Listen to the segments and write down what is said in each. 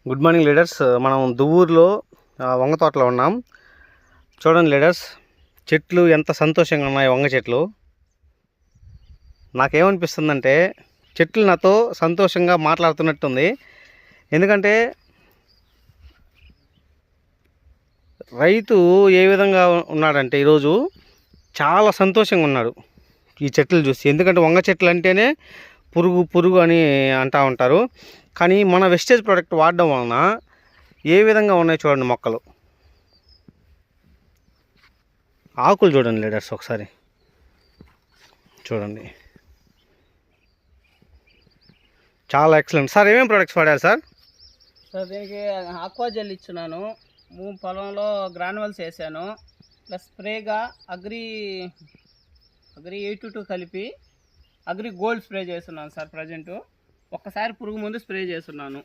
Good morning leaders. మనం దువ్వూరులో వంగ తోటలో ఉన్నాం. చూడండి లీడర్స్, చెట్లు ఎంత సంతోషంగా ఉన్నాయి. వంగ చెట్లు నాకేమనిపిస్తుందంటే చెట్లు నాతో సంతోషంగా మాట్లాడుతున్నట్టుంది. ఎందుకంటే రైతు ఏ విధంగా ఉన్నాడంటే ఈరోజు చాలా సంతోషంగా ఉన్నాడు ఈ చెట్లు చూసి. ఎందుకంటే వంగ చెట్లు అంటేనే పురుగు పురుగు అని అంటూ ఉంటారు. కానీ మన వెస్టేజ్ ప్రోడక్ట్ వాడడం వలన ఏ విధంగా ఉన్నాయి చూడండి మొక్కలు. ఆకులు చూడండి లీడర్స్, ఒకసారి చూడండి, చాలా ఎక్సలెంట్. సార్ ఏమేమి ప్రోడక్ట్స్ వాడారు సార్? సార్ దీనికి ఆక్వా జెల్ ఇచ్చున్నాను, పొలంలో గ్రాన్యువల్స్ వేసాను, ప్లస్ స్ప్రేగా అగ్రి 82 కలిపి అగ్రి గోల్డ్ స్ప్రే చేస్తున్నాను సార్. ప్రజెంటు ఒక్కసారి పురుగు ముందు స్ప్రే చేస్తున్నాను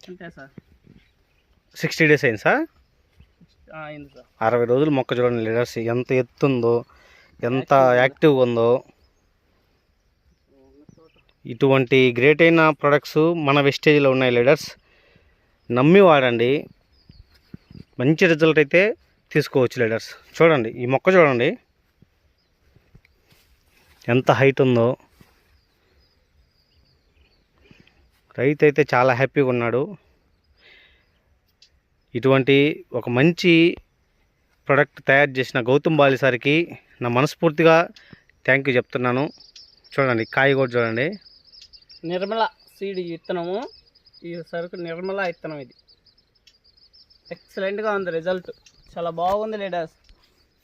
అంతే సార్. 60 days అయింది సార్? అయింది సార్. 60 రోజులు మొక్క చూడండి లీడర్స్, ఎంత ఎత్తుందో, ఎంత యాక్టివ్గా ఉందో. ఇటువంటి గ్రేట్ అయిన ప్రొడక్ట్స్ మన వెస్టేజ్లో ఉన్నాయి లీడర్స్. నమ్మి వాడండి, మంచి రిజల్ట్ అయితే తీసుకోవచ్చు లీడర్స్. చూడండి ఈ మొక్క చూడండి ఎంత హైట్ ఉందో. రైతు అయితే చాలా హ్యాపీగా ఉన్నాడు. ఇటువంటి ఒక మంచి ప్రోడక్ట్ తయారు చేసిన గౌతమ్ బాలి సార్కి నా మనస్ఫూర్తిగా థ్యాంక్ యూ చెప్తున్నాను. చూడండి కాయ కూడా చూడండి. నిర్మల సీడ్ విత్తనము, ఈ సరుకు నిర్మల విత్తనం. ఇది ఎక్సలెంట్గా ఉంది, రిజల్ట్ చాలా బాగుంది లీడర్స్.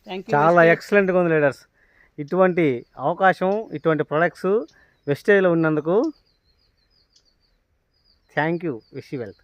Thank you. చాలా ఎక్సలెంట్గా ఉంది లీడర్స్. ఇటువంటి అవకాశం, ఇటువంటి ప్రొడక్ట్స్ వెస్టేజ్లో ఉన్నందుకు thank you. Wish you wealth.